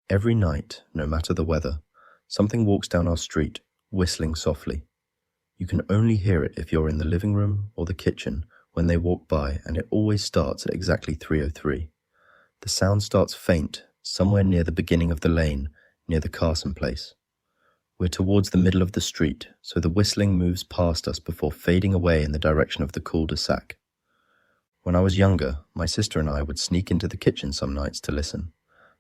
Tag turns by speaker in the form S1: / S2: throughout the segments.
S1: Every night, no matter the weather, something walks down our street, whistling softly. You can only hear it if you're in the living room or the kitchen when they walk by, and it always starts at exactly 3:03. The sound starts faint, somewhere near the beginning of the lane, near the Carson place. We're towards the middle of the street, so the whistling moves past us before fading away in the direction of the cul-de-sac. When I was younger, my sister and I would sneak into the kitchen some nights to listen.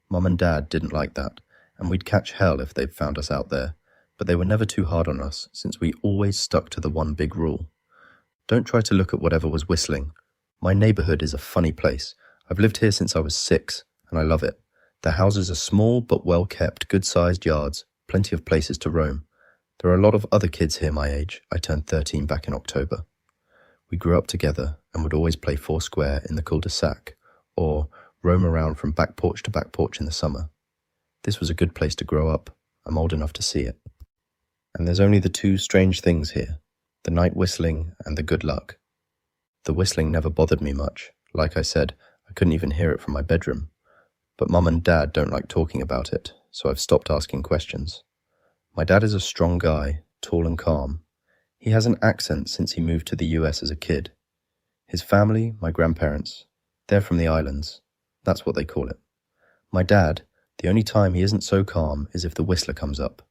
S1: Mum and Dad didn't like that, and we'd catch hell if they found us out there, but they were never too hard on us since we always stuck to the one big rule. Don't try to look at whatever was whistling. My neighborhood is a funny place. I've lived here since I was 6, and I love it. The houses are small but well-kept, good-sized yards, plenty of places to roam. There are a lot of other kids here my age. I turned 13 back in October. We grew up together and would always play foursquare in the cul-de-sac, or roam around from back porch to back porch in the summer. This was a good place to grow up. I'm old enough to see it. And there's only the two strange things here, the night whistling and the good luck. The whistling never bothered me much. Like I said, I couldn't even hear it from my bedroom. But Mum and Dad don't like talking about it, so I've stopped asking questions. My dad is a strong guy, tall and calm. He has an accent since he moved to the US as a kid. His family, my grandparents, they're from the islands. That's what they call it. My dad, the only time he isn't so calm is if the whistler comes up.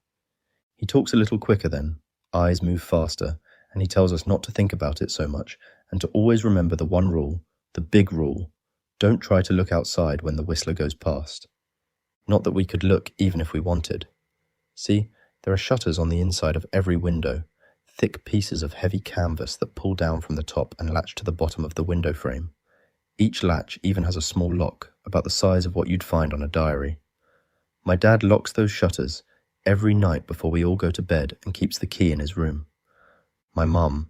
S1: He talks a little quicker then, eyes move faster, and he tells us not to think about it so much and to always remember the one rule, the big rule. Don't try to look outside when the whistler goes past. Not that we could look even if we wanted. See, there are shutters on the inside of every window, thick pieces of heavy canvas that pull down from the top and latch to the bottom of the window frame. Each latch even has a small lock, about the size of what you'd find on a diary. My dad locks those shutters every night before we all go to bed and keeps the key in his room. My mum,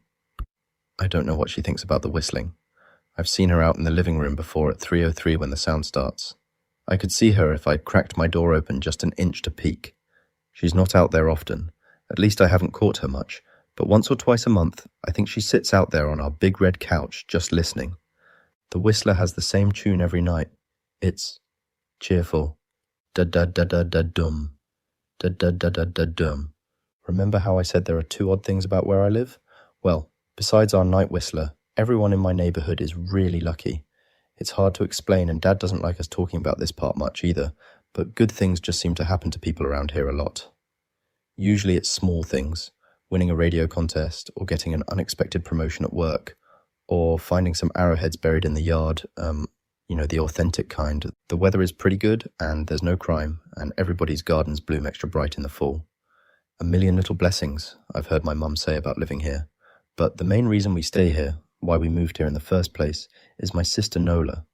S1: I don't know what she thinks about the whistling. I've seen her out in the living room before at 3:03 when the sound starts. I could see her if I cracked my door open just an inch to peek. She's not out there often. At least I haven't caught her much, but once or twice a month, I think she sits out there on our big red couch just listening. The whistler has the same tune every night. It's cheerful. Da-da-da-da-da-dum. Da-da-da-da-da-dum. Remember how I said there are two odd things about where I live? Well, besides our night whistler, everyone in my neighborhood is really lucky. It's hard to explain, and Dad doesn't like us talking about this part much either, but good things just seem to happen to people around here a lot. Usually it's small things, winning a radio contest, or getting an unexpected promotion at work, or finding some arrowheads buried in the yard, the authentic kind. The weather is pretty good, and there's no crime, and everybody's gardens bloom extra bright in the fall. A million little blessings, I've heard my mum say about living here. But the main reason we stay here, why we moved here in the first place, is my sister Nola.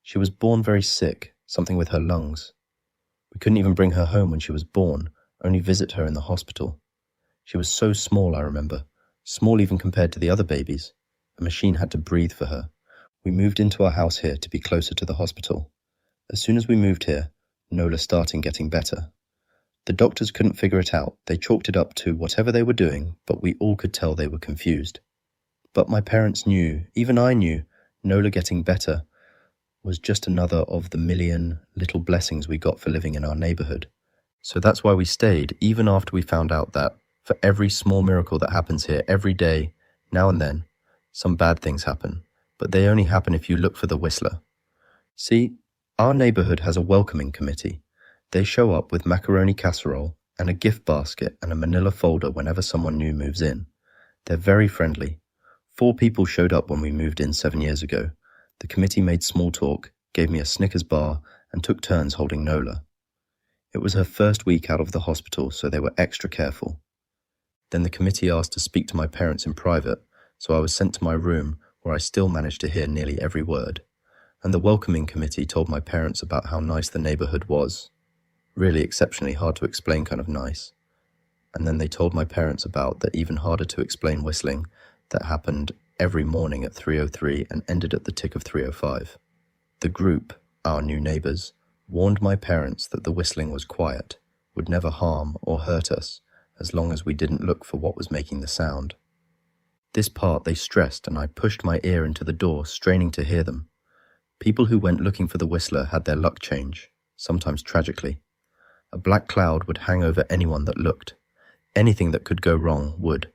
S1: She was born very sick, something with her lungs. We couldn't even bring her home when she was born, only visit her in the hospital. She was so small, I remember, small even compared to the other babies. A machine had to breathe for her. We moved into our house here to be closer to the hospital. As soon as we moved here, Nola started getting better. The doctors couldn't figure it out. They chalked it up to whatever they were doing, but we all could tell they were confused. But my parents knew, even I knew, Nola getting better was just another of the million little blessings we got for living in our neighborhood. So that's why we stayed, even after we found out that for every small miracle that happens here every day, now and then, some bad things happen, but they only happen if you look for the whistler. See, our neighborhood has a welcoming committee. They show up with macaroni casserole and a gift basket and a manila folder whenever someone new moves in. They're very friendly. 4 people showed up when we moved in 7 years ago. The committee made small talk, gave me a Snickers bar, and took turns holding Nola. It was her first week out of the hospital, so they were extra careful. Then the committee asked to speak to my parents in private, so I was sent to my room, where I still managed to hear nearly every word. And the welcoming committee told my parents about how nice the neighborhood was. Really exceptionally hard to explain kind of nice. And then they told my parents about the even harder to explain whistling that happened every morning at 3:03 and ended at the tick of 3:05. The group, our new neighbors, warned my parents that the whistling was quiet, would never harm or hurt us, as long as we didn't look for what was making the sound. This part they stressed, and I pushed my ear into the door, straining to hear them. People who went looking for the whistler had their luck change, sometimes tragically. A black cloud would hang over anyone that looked. Anything that could go wrong would.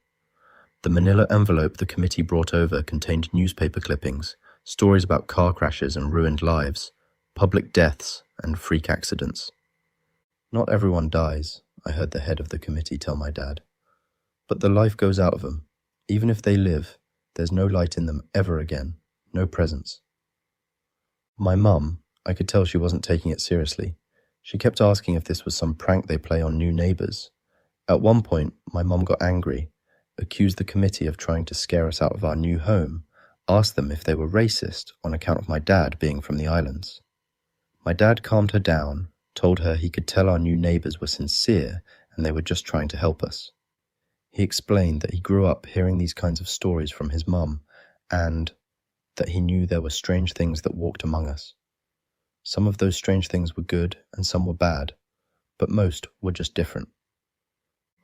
S1: The manila envelope the committee brought over contained newspaper clippings, stories about car crashes and ruined lives, public deaths and freak accidents. Not everyone dies, I heard the head of the committee tell my dad. But the life goes out of them. Even if they live, there's no light in them ever again, no presence. My mum, I could tell she wasn't taking it seriously. She kept asking if this was some prank they play on new neighbours. At one point, my mum got angry, accused the committee of trying to scare us out of our new home, asked them if they were racist on account of my dad being from the islands. My dad calmed her down, told her he could tell our new neighbours were sincere and they were just trying to help us. He explained that he grew up hearing these kinds of stories from his mum and that he knew there were strange things that walked among us. Some of those strange things were good and some were bad, but most were just different.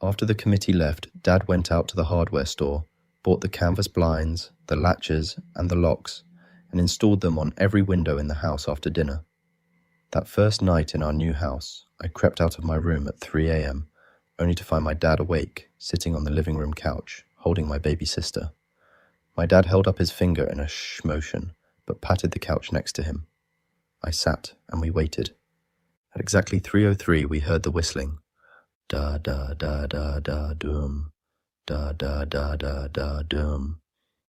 S1: After the committee left, Dad went out to the hardware store, bought the canvas blinds, the latches, and the locks, and installed them on every window in the house after dinner. That first night in our new house, I crept out of my room at 3 a.m., only to find my dad awake, sitting on the living room couch, holding my baby sister. My dad held up his finger in a shh motion, but patted the couch next to him. I sat, and we waited. At exactly 3:03, we heard the whistling. Da da da da da doom. Da da da da da doom.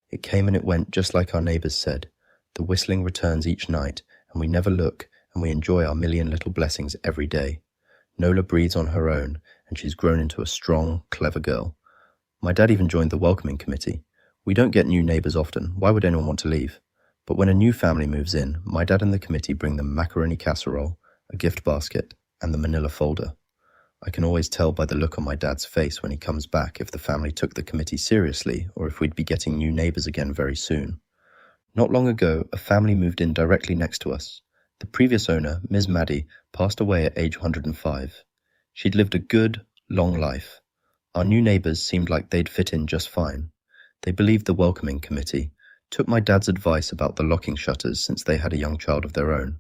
S1: It came and it went just like our neighbours said. The whistling returns each night, and we never look, and we enjoy our million little blessings every day. Nola breathes on her own, and she's grown into a strong, clever girl. My dad even joined the welcoming committee. We don't get new neighbours often. Why would anyone want to leave? But when a new family moves in, my dad and the committee bring them macaroni casserole, a gift basket, and the manila folder. I can always tell by the look on my dad's face when he comes back if the family took the committee seriously or if we'd be getting new neighbours again very soon. Not long ago, a family moved in directly next to us. The previous owner, Ms. Maddie, passed away at age 105. She'd lived a good, long life. Our new neighbours seemed like they'd fit in just fine. They believed the welcoming committee, took my dad's advice about the locking shutters since they had a young child of their own.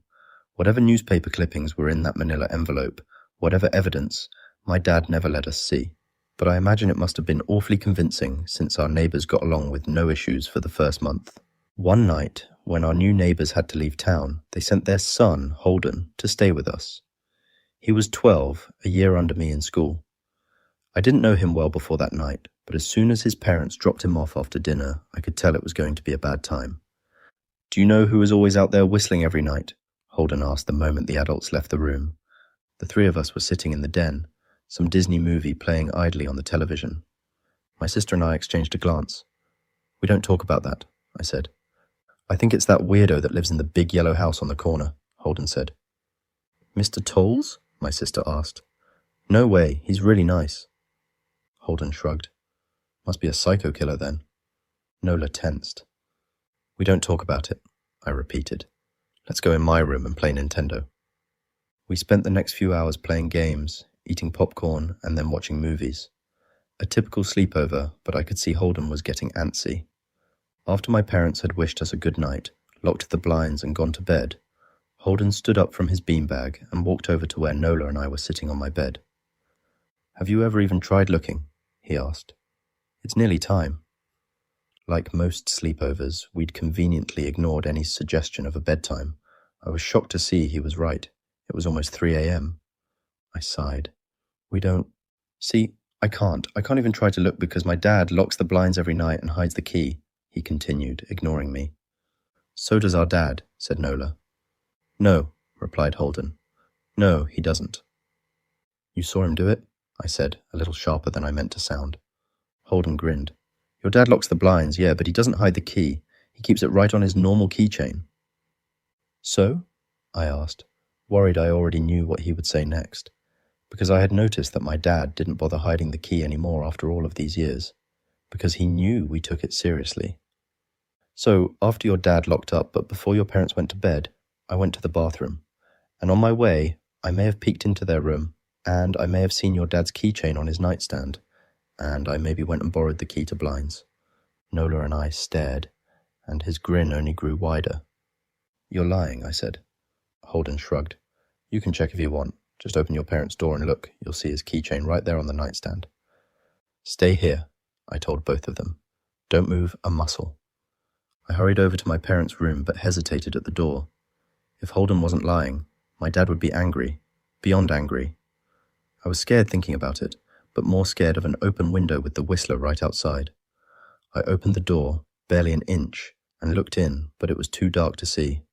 S1: Whatever newspaper clippings were in that manila envelope, whatever evidence, my dad never let us see. But I imagine it must have been awfully convincing since our neighbours got along with no issues for the first month. One night, when our new neighbours had to leave town, they sent their son, Holden, to stay with us. He was 12, a year under me in school. I didn't know him well before that night, but as soon as his parents dropped him off after dinner, I could tell it was going to be a bad time. "Do you know who was always out there whistling every night?" Holden asked the moment the adults left the room. The three of us were sitting in the den, some Disney movie playing idly on the television. My sister and I exchanged a glance. "We don't talk about that," I said. "I think it's that weirdo that lives in the big yellow house on the corner," Holden said. "Mr. Tolles?" my sister asked. "No way, he's really nice." Holden shrugged. "Must be a psycho killer then." Nola tensed. "We don't talk about it," I repeated. "Let's go in my room and play Nintendo." We spent the next few hours playing games, eating popcorn, and then watching movies. A typical sleepover, but I could see Holden was getting antsy. After my parents had wished us a good night, locked the blinds and gone to bed, Holden stood up from his beanbag and walked over to where Nola and I were sitting on my bed. "Have you ever even tried looking?" he asked. "It's nearly time." Like most sleepovers, we'd conveniently ignored any suggestion of a bedtime. I was shocked to see he was right. It was almost 3 a.m. I sighed. "We don't... See, I can't even try to look because my dad locks the blinds every night and hides the key," he continued, ignoring me. "So does our dad," said Nola. "No," replied Holden. "No, he doesn't." "You saw him do it?" I said, a little sharper than I meant to sound. Holden grinned. "Your dad locks the blinds, yeah, but he doesn't hide the key. He keeps it right on his normal keychain." "So?" I asked, worried I already knew what he would say next, because I had noticed that my dad didn't bother hiding the key anymore after all of these years, because he knew we took it seriously. "So, after your dad locked up, but before your parents went to bed, I went to the bathroom, and on my way, I may have peeked into their room, and I may have seen your dad's keychain on his nightstand, and I maybe went and borrowed the key to blinds." Nola and I stared, and his grin only grew wider. "You're lying," I said. Holden shrugged. "You can check if you want. Just open your parents' door and look. You'll see his keychain right there on the nightstand. Stay here, I told both of them. Don't move a muscle. I hurried over to my parents' room but hesitated at the door. If Holden wasn't lying, my dad would be angry, beyond angry. I was scared thinking about it, but more scared of an open window with the whistler right outside. I opened the door, barely an inch, and looked in, but it was too dark to see.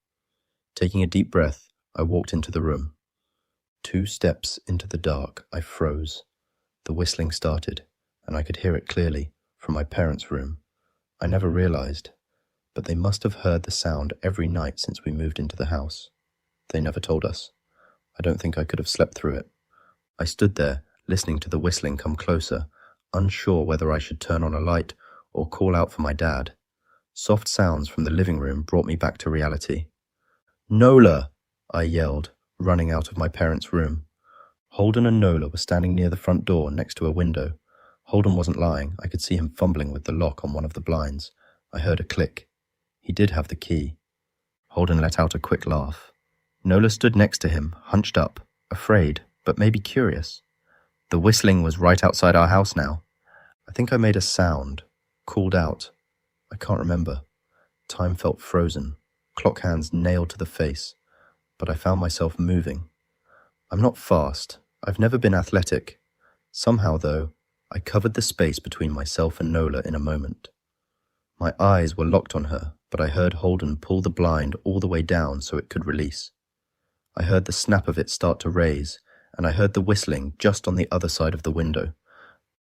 S1: Taking a deep breath, I walked into the room. 2 steps into the dark, I froze. The whistling started, and I could hear it clearly from my parents' room. I never realized, but they must have heard the sound every night since we moved into the house. They never told us. I don't think I could have slept through it. I stood there, listening to the whistling come closer, unsure whether I should turn on a light or call out for my dad. Soft sounds from the living room brought me back to reality. "Nola!" I yelled, running out of my parents' room. Holden and Nola were standing near the front door next to a window. Holden wasn't lying. I could see him fumbling with the lock on one of the blinds. I heard a click. He did have the key. Holden let out a quick laugh. Nola stood next to him, hunched up, afraid, but maybe curious. The whistling was right outside our house now. I think I made a sound, called out. I can't remember. Time felt frozen, clock hands nailed to the face, but I found myself moving. I'm not fast. I've never been athletic. Somehow, though, I covered the space between myself and Nola in a moment. My eyes were locked on her, but I heard Holden pull the blind all the way down so it could release. I heard the snap of it start to raise, and I heard the whistling just on the other side of the window.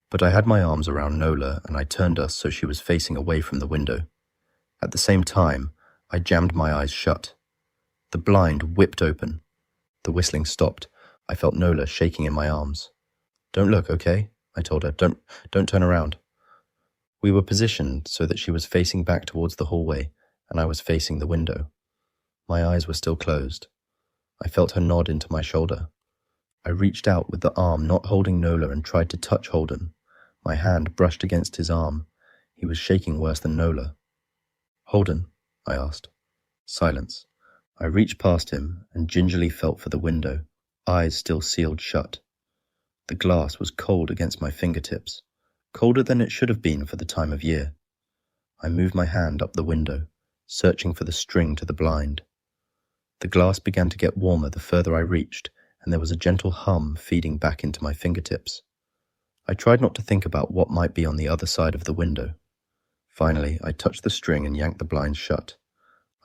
S1: But I had my arms around Nola, and I turned us so she was facing away from the window. At the same time, I jammed my eyes shut. The blind whipped open. The whistling stopped. I felt Nola shaking in my arms. "Don't look, okay?" I told her. Don't turn around." We were positioned so that she was facing back towards the hallway, and I was facing the window. My eyes were still closed. I felt her nod into my shoulder. I reached out with the arm not holding Nola and tried to touch Holden. My hand brushed against his arm. He was shaking worse than Nola. "Holden?" I asked. Silence. I reached past him and gingerly felt for the window, eyes still sealed shut. The glass was cold against my fingertips, colder than it should have been for the time of year. I moved my hand up the window, searching for the string to the blind. The glass began to get warmer the further I reached, and there was a gentle hum feeding back into my fingertips. I tried not to think about what might be on the other side of the window. Finally, I touched the string and yanked the blinds shut.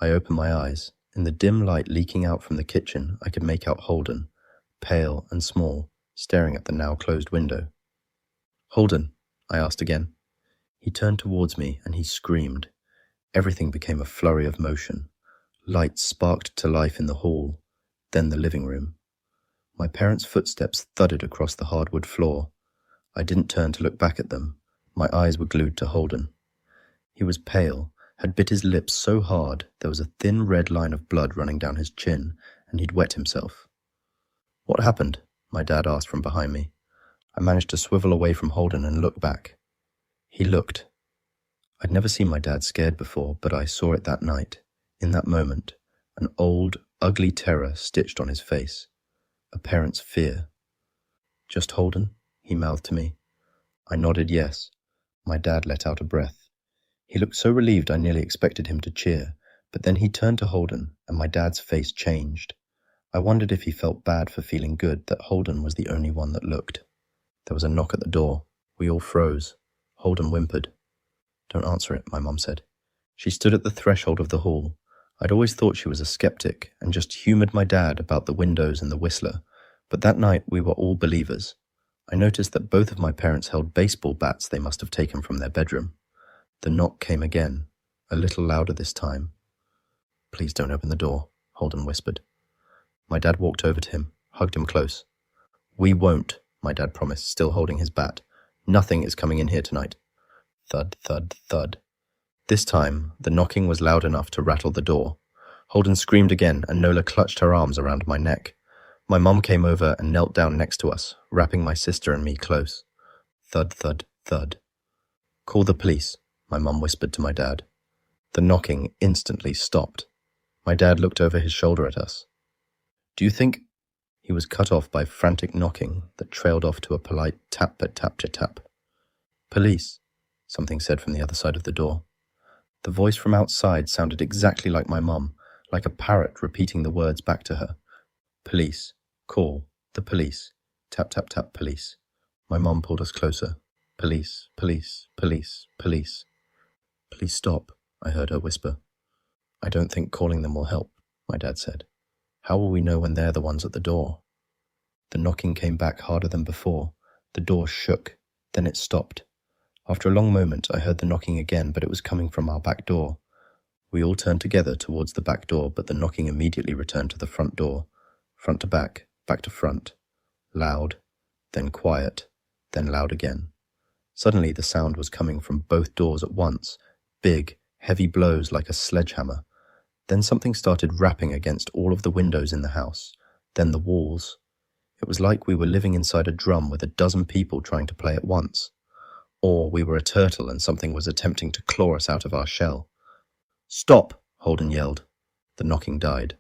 S1: I opened my eyes. In the dim light leaking out from the kitchen, I could make out Holden, pale and small, staring at the now closed window. "Holden?" I asked again. He turned towards me and he screamed. Everything became a flurry of motion. Lights sparked to life in the hall, then the living room. My parents' footsteps thudded across the hardwood floor. I didn't turn to look back at them. My eyes were glued to Holden. He was pale, had bit his lips so hard there was a thin red line of blood running down his chin, and he'd wet himself. "What happened?" my dad asked from behind me. I managed to swivel away from Holden and look back. He looked. I'd never seen my dad scared before, but I saw it that night, in that moment, an old, ugly terror stitched on his face, a parent's fear. "Just Holden?" he mouthed to me. I nodded yes. My dad let out a breath. He looked so relieved I nearly expected him to cheer, but then he turned to Holden, and my dad's face changed. I wondered if he felt bad for feeling good that Holden was the only one that looked. There was a knock at the door. We all froze. Holden whimpered. "Don't answer it," my mum said. She stood at the threshold of the hall. I'd always thought she was a skeptic and just humoured my dad about the windows and the whistler, but that night we were all believers. I noticed that both of my parents held baseball bats they must have taken from their bedroom. The knock came again, a little louder this time. "Please don't open the door," Holden whispered. My dad walked over to him, hugged him close. "We won't," my dad promised, still holding his bat. "Nothing is coming in here tonight." Thud, thud, thud. This time, the knocking was loud enough to rattle the door. Holden screamed again, and Nola clutched her arms around my neck. My mum came over and knelt down next to us, wrapping my sister and me close. Thud, thud, thud. "Call the police," my mum whispered to my dad. The knocking instantly stopped. My dad looked over his shoulder at us. "Do you think—" He was cut off by frantic knocking that trailed off to a polite tap-tap-tap-tap. "Police," something said from the other side of the door. The voice from outside sounded exactly like my mum, like a parrot repeating the words back to her. "Police. Call. The police. Tap-tap-tap police." My mum pulled us closer. "Police, police, police, police." "Please stop," I heard her whisper. "I don't think calling them will help," my dad said. "How will we know when they're the ones at the door?" The knocking came back harder than before. The door shook. Then it stopped. After a long moment, I heard the knocking again, but it was coming from our back door. We all turned together towards the back door, but the knocking immediately returned to the front door. Front to back to front. Loud, then quiet, then loud again. Suddenly the sound was coming from both doors at once. Big, heavy blows like a sledgehammer. Then something started rapping against all of the windows in the house, then the walls. It was like we were living inside a drum with a dozen people trying to play at once. Or we were a turtle and something was attempting to claw us out of our shell. "Stop!" Holden yelled. The knocking died.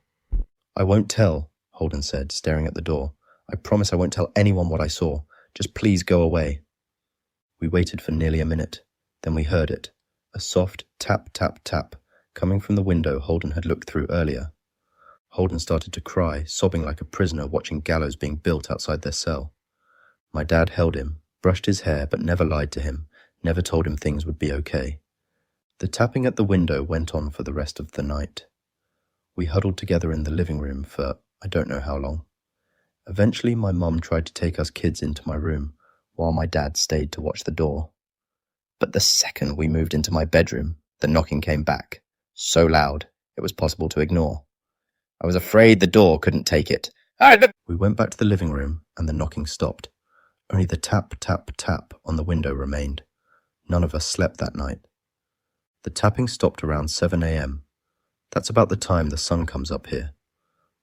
S1: "I won't tell," Holden said, staring at the door. "I promise I won't tell anyone what I saw. Just please go away." We waited for nearly a minute. Then we heard it. A soft tap, tap, tap, coming from the window Holden had looked through earlier. Holden started to cry, sobbing like a prisoner watching gallows being built outside their cell. My dad held him, brushed his hair, but never lied to him, never told him things would be okay. The tapping at the window went on for the rest of the night. We huddled together in the living room for I don't know how long. Eventually my mum tried to take us kids into my room, while my dad stayed to watch the door. But the second we moved into my bedroom, the knocking came back, so loud it was possible to ignore. I was afraid the door couldn't take it. We went back to the living room, and the knocking stopped. Only the tap, tap, tap on the window remained. None of us slept that night. The tapping stopped around 7 a.m. That's about the time the sun comes up here.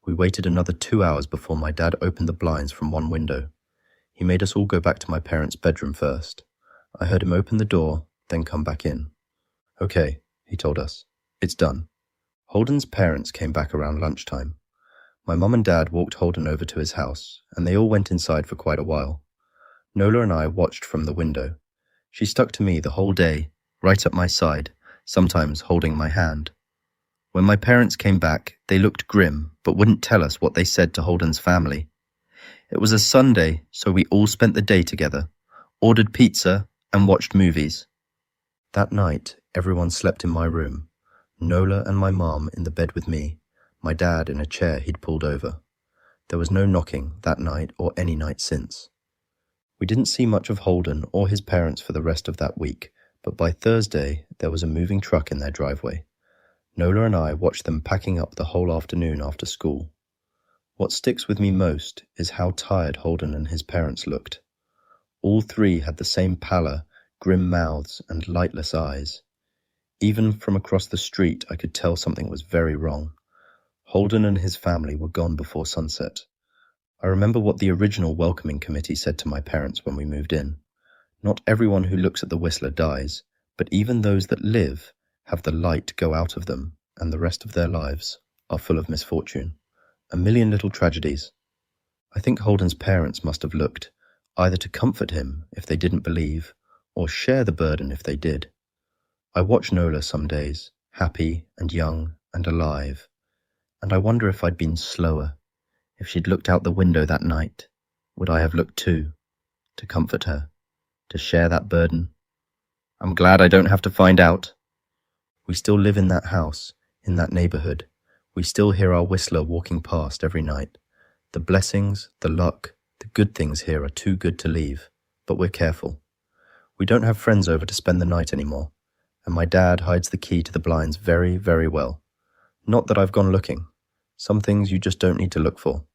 S1: We waited another 2 hours before my dad opened the blinds from one window. He made us all go back to my parents' bedroom first. I heard him open the door, then come back in. "Okay," he told us. "It's done." Holden's parents came back around lunchtime. My mum and dad walked Holden over to his house, and they all went inside for quite a while. Nola and I watched from the window. She stuck to me the whole day, right at my side, sometimes holding my hand. When my parents came back, they looked grim, but wouldn't tell us what they said to Holden's family. It was a Sunday, so we all spent the day together, ordered pizza, and watched movies. That night, everyone slept in my room. Nola and my mom in the bed with me, my dad in a chair he'd pulled over. There was no knocking that night or any night since. We didn't see much of Holden or his parents for the rest of that week, but by Thursday there was a moving truck in their driveway. Nola and I watched them packing up the whole afternoon after school. What sticks with me most is how tired Holden and his parents looked. All three had the same pallor, grim mouths, and lightless eyes. Even from across the street, I could tell something was very wrong. Holden and his family were gone before sunset. I remember what the original welcoming committee said to my parents when we moved in. Not everyone who looks at the Whistler dies, but even those that live have the light go out of them, and the rest of their lives are full of misfortune. A million little tragedies. I think Holden's parents must have looked, either to comfort him if they didn't believe, or share the burden if they did. I watch Nola some days, happy and young and alive, and I wonder if I'd been slower. If she'd looked out the window that night, would I have looked too, to comfort her, to share that burden? I'm glad I don't have to find out. We still live in that house, in that neighborhood. We still hear our Whistler walking past every night. The blessings, the luck, the good things here are too good to leave, but we're careful. We don't have friends over to spend the night anymore, and my dad hides the key to the blinds very, very well. Not that I've gone looking. Some things you just don't need to look for.